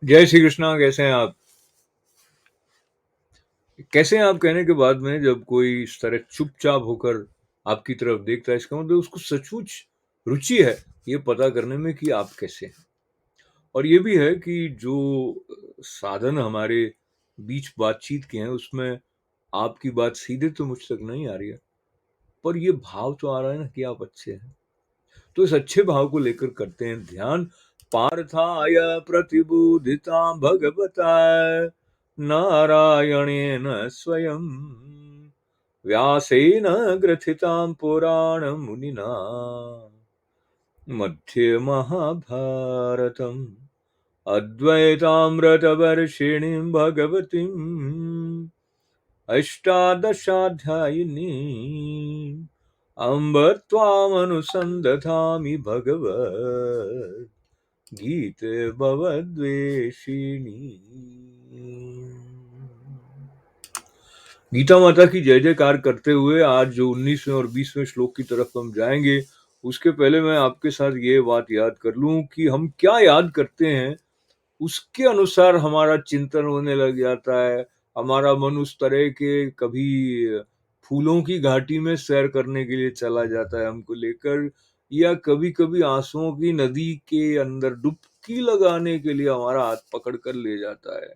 जय श्री कृष्णा। कैसे हैं आप? कैसे हैं आप कहने के बाद में जब कोई इस तरह चुपचाप होकर आपकी तरफ देखता है, इसका मतलब उसको सचमुच रुचि है ये पता करने में कि आप कैसे हैं। और ये भी है कि जो साधन हमारे बीच बातचीत के हैं उसमें आपकी बात सीधे तो मुझ तक नहीं आ रही है, पर ये भाव तो आ रहा है ना कि आप अच्छे हैं। तो इस अच्छे भाव को लेकर करते हैं ध्यान। पार्थाय प्रतिबोधिता भगवता नारायणेन स्वयं व्यासेन ग्रथितां पुराणमुनिना मध्ये महाभारतम् अद्वैतामृतवर्षिणीं भगवतीम् अष्टादशाध्यायिनीम् अम्ब त्वामनुसन्दधामि भगवद्गीते भवद्वेषिणी। गीता माता की जय जयकार करते हुए आज जो 19वें और 20वें श्लोक की तरफ हम जाएंगे, उसके पहले मैं आपके साथ ये बात याद कर लूं कि हम क्या याद करते हैं उसके अनुसार हमारा चिंतन होने लग जाता है। हमारा मन उस तरह के कभी फूलों की घाटी में सैर करने के लिए चला जाता है हमको लेकर, या कभी कभी आंसुओं की नदी के अंदर डुबकी लगाने के लिए हमारा हाथ पकड़ कर ले जाता है।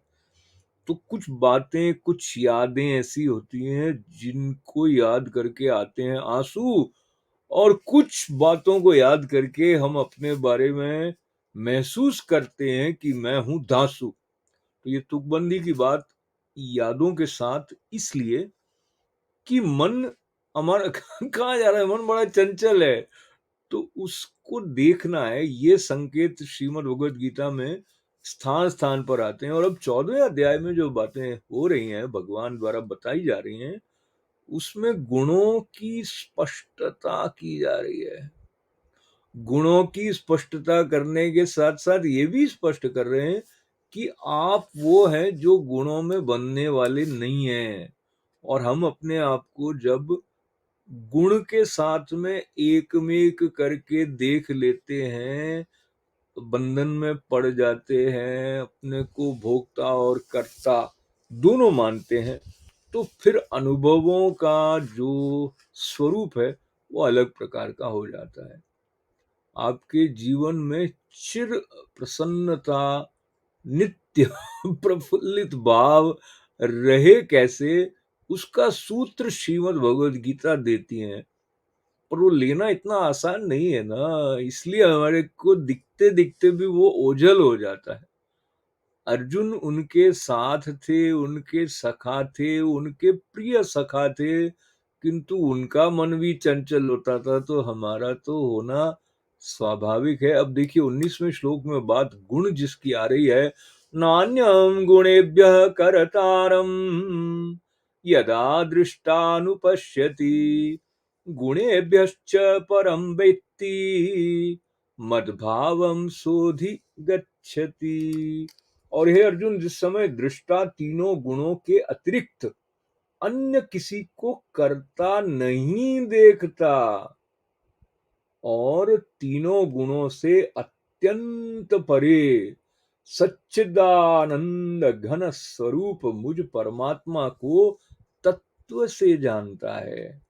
तो कुछ बातें, कुछ यादें ऐसी होती हैं जिनको याद करके आते हैं आंसू, और कुछ बातों को याद करके हम अपने बारे में महसूस करते हैं कि मैं हूं दासू। तो ये तुकबंदी की बात यादों के साथ इसलिए कि मन हमारा कहाँ जा रहा है, मन बड़ा चंचल है, तो उसको देखना है। ये संकेत श्रीमद् भगवत गीता में स्थान स्थान पर आते हैं। और अब 14वें अध्याय में जो बातें हो रही हैं भगवान द्वारा बताई जा रही हैं, उसमें गुणों की स्पष्टता की जा रही है। गुणों की स्पष्टता करने के साथ साथ ये भी स्पष्ट कर रहे हैं कि आप वो हैं जो गुणों में बनने वाले नहीं हैं। और हम अपने आप को जब गुण के साथ में एक में एक करके देख लेते हैं, बंधन में पड़ जाते हैं, अपने को भोक्ता और कर्ता दोनों मानते हैं, तो फिर अनुभवों का जो स्वरूप है वो अलग प्रकार का हो जाता है। आपके जीवन में चिर प्रसन्नता, नित्य प्रफुल्लित भाव रहे कैसे, उसका सूत्र श्रीमद् भगवद गीता देती है। पर वो लेना इतना आसान नहीं है ना, इसलिए हमारे को दिखते दिखते भी वो ओझल हो जाता है। अर्जुन उनके साथ थे, उनके सखा थे, उनके प्रिय सखा थे, किंतु उनका मन भी चंचल होता था, तो हमारा तो होना स्वाभाविक है। अब देखिए 19वें श्लोक में बात गुण जिसकी आ रही है, नान्यम गुणेभ्यः करतारम यदा दृष्टानुपश्यति गुणेभ्यश्च परं वेत्ति मद्भावं सोधि गच्छति। और हे अर्जुन, जिस समय दृष्टा तीनों गुणों के अतिरिक्त अन्य किसी को करता नहीं देखता और तीनों गुणों से अत्यंत परे सच्चिदानंद घन स्वरूप मुझ परमात्मा को तत्व से जानता है,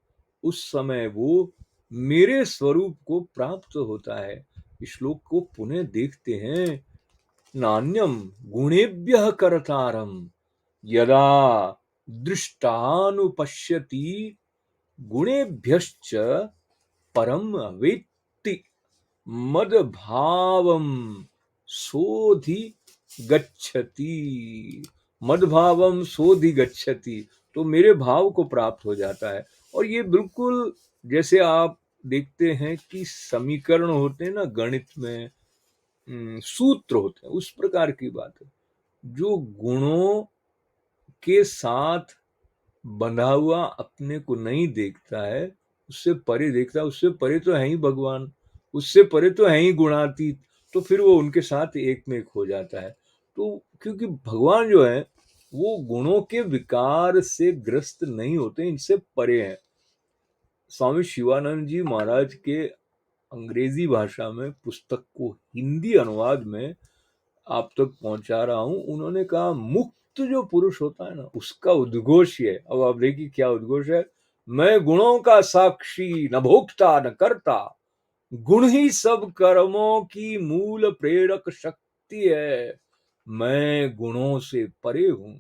उस समय वो मेरे स्वरूप को प्राप्त होता है। इस श्लोक को पुनः देखते हैं। नान्यम गुणेभ्यः कर्तारम यदा दृष्टानुपश्यति गुणेभ्यश्च परम वेत्ति मद्भावम सोधि गच्छति। मद्भावम सोधि गच्छति, तो मेरे भाव को प्राप्त हो जाता है। और ये बिल्कुल जैसे आप देखते हैं कि समीकरण होते हैं ना गणित में, सूत्र होते हैं, उस प्रकार की बात है। जो गुणों के साथ बंधा हुआ अपने को नहीं देखता है, उससे परे देखता है। उससे परे तो है ही भगवान, उससे परे तो है ही गुणातीत, तो फिर वो उनके साथ एक में एक हो जाता है। तो क्योंकि भगवान जो है वो गुणों के विकार से ग्रस्त नहीं होते, इनसे परे हैं। स्वामी शिवानंद जी महाराज के अंग्रेजी भाषा में पुस्तक को हिंदी अनुवाद में आप तक पहुंचा रहा हूं। उन्होंने कहा मुक्त जो पुरुष होता है ना, उसका उद्घोष ये है। अब आप देखिए क्या उद्घोष है। मैं गुणों का साक्षी, न भोक्ता न करता, गुण ही सब कर्मों की मूल प्रेरक शक्ति है। मैं गुणों से परे हूं,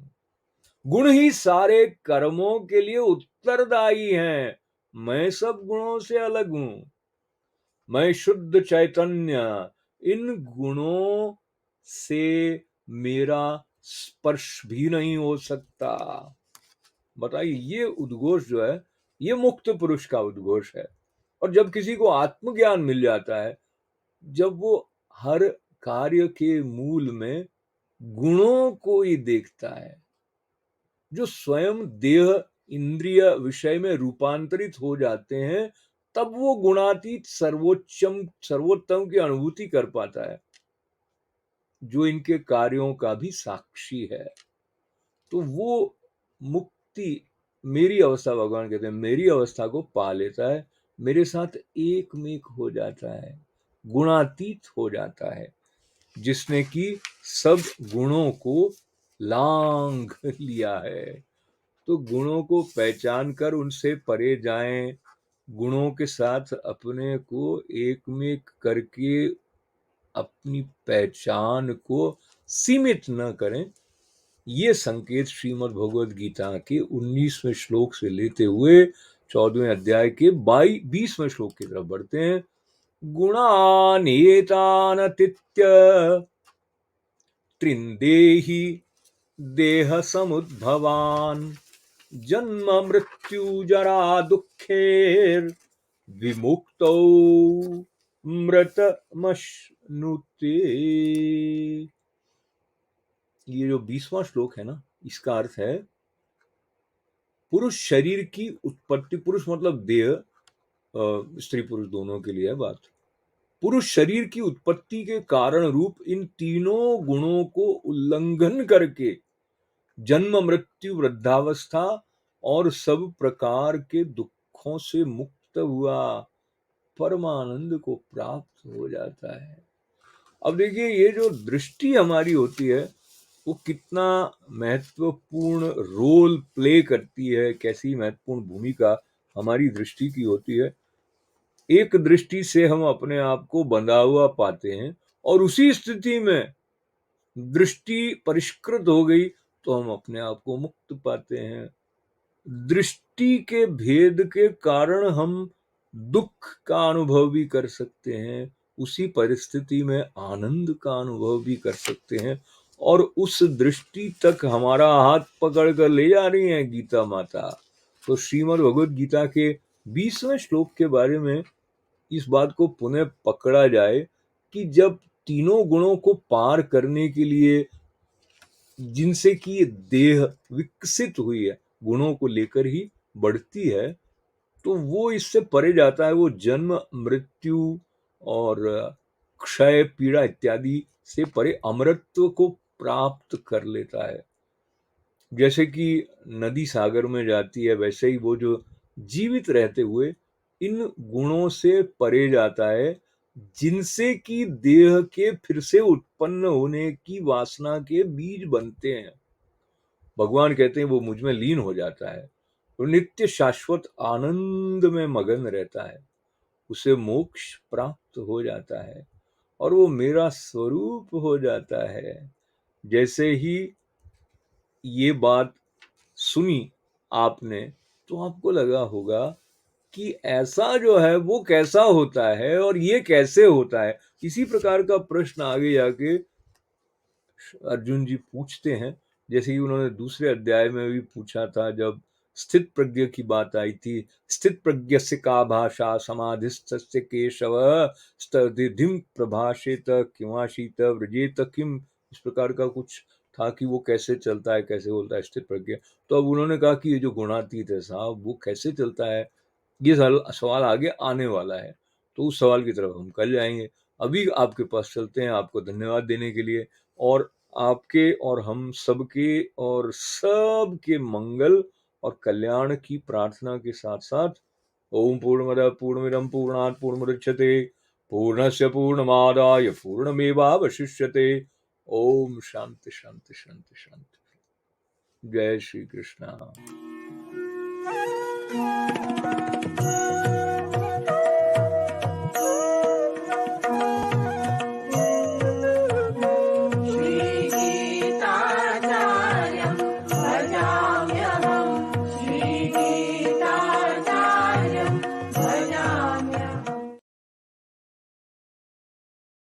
गुण ही सारे कर्मों के लिए उत्तरदायी हैं। मैं सब गुणों से अलग हूं, मैं शुद्ध चैतन्य, इन गुणों से मेरा स्पर्श भी नहीं हो सकता। बताइए, ये उद्घोष जो है, ये मुक्त पुरुष का उद्घोष है। और जब किसी को आत्मज्ञान मिल जाता है, जब वो हर कार्य के मूल में गुणों को ही देखता है, जो स्वयं देह इंद्रिय विषय में रूपांतरित हो जाते हैं, तब वो गुणातीत सर्वोत्तम की अनुभूति कर पाता है, जो इनके कार्यों का भी साक्षी है। तो वो मुक्ति, मेरी अवस्था, भगवान कहते हैं मेरी अवस्था को पा लेता है, मेरे साथ एक मेक हो जाता है, गुणातीत हो जाता है, जिसने कि सब गुणों को लांघ लिया है। तो गुणों को पहचान कर उनसे परे जाएं, गुणों के साथ अपने को एक में करके अपनी पहचान को सीमित न करें। ये संकेत श्रीमद् भगवद गीता के 19वें श्लोक से लेते हुए 14वें अध्याय के 20वें श्लोक की तरफ बढ़ते हैं। गुणानेतानतीत्य त्रिंदेहि देह समुद्भवान, जन्म मृत्यु जरा दुखेर विमुक्तो मृतमश्नुते। ये जो 20वां श्लोक है ना, इसका अर्थ है पुरुष शरीर की उत्पत्ति, पुरुष मतलब देह, स्त्री पुरुष दोनों के लिए है बात। पुरुष शरीर की उत्पत्ति के कारण रूप इन तीनों गुणों को उल्लंघन करके जन्म मृत्यु वृद्धावस्था और सब प्रकार के दुखों से मुक्त हुआ परमानंद को प्राप्त हो जाता है। अब देखिए, ये जो दृष्टि हमारी होती है, वो कितना महत्वपूर्ण रोल प्ले करती है, कैसी महत्वपूर्ण भूमिका हमारी दृष्टि की होती है। एक दृष्टि से हम अपने आप को बंधा हुआ पाते हैं, और उसी स्थिति में दृष्टि परिष्कृत हो गई तो हम अपने आप को मुक्त पाते हैं। दृष्टि के भेद के कारण हम दुख का अनुभव भी कर सकते हैं, उसी परिस्थिति में आनंद का अनुभव भी कर सकते हैं। और उस दृष्टि तक हमारा हाथ पकड़ कर ले जा रही है गीता माता। तो श्रीमद् भगवद गीता के 20वें श्लोक के बारे में इस बात को पुनः पकड़ा जाए कि जब तीनों गुणों को पार करने के लिए, जिनसे कि देह विकसित हुई है, गुणों को लेकर ही बढ़ती है, तो वो इससे परे जाता है। वो जन्म मृत्यु और क्षय पीड़ा इत्यादि से परे अमरत्व को प्राप्त कर लेता है। जैसे कि नदी सागर में जाती है, वैसे ही वो जो जीवित रहते हुए इन गुणों से परे जाता है, जिनसे कि देह के फिर से उत्पन्न होने की वासना के बीज बनते हैं। भगवान कहते हैं वो मुझ में लीन हो जाता है, वो नित्य शाश्वत आनंद में मगन रहता है, उसे मोक्ष प्राप्त हो जाता है और वो मेरा स्वरूप हो जाता है। जैसे ही ये बात सुनी आपने, तो आपको लगा होगा कि ऐसा जो है वो कैसा होता है और ये कैसे होता है। इसी प्रकार का प्रश्न आगे जाके अर्जुन जी पूछते हैं, जैसे कि उन्होंने दूसरे अध्याय में भी पूछा था, जब स्थित प्रज्ञ की बात आई थी। स्थित प्रज्ञस्य का भाषा समाधिस्थस्य केशव, स्तधिधिम प्रभाषेत किमाशीत व्रजेत किम। इस प्रकार का कुछ था कि वो कैसे चलता है, कैसे बोलता है स्थित प्रज्ञ। तो अब उन्होंने कहा कि ये जो गुणातीत है साहब, वो कैसे चलता है, ये सवाल आगे आने वाला है। तो उस सवाल की तरफ हम कल जाएंगे। अभी आपके पास चलते हैं, आपको धन्यवाद देने के लिए, और आपके और हम सबके और सबके मंगल और कल्याण की प्रार्थना के साथ साथ, ओम पूर्णमदः पूर्णमिदं पूर्णात् पूर्णमुदच्यते पूर्णस्य पूर्णमादाय पूर्णमेवावशिष्यते। ओम शांति शांति शांति शांति। जय श्री कृष्णा।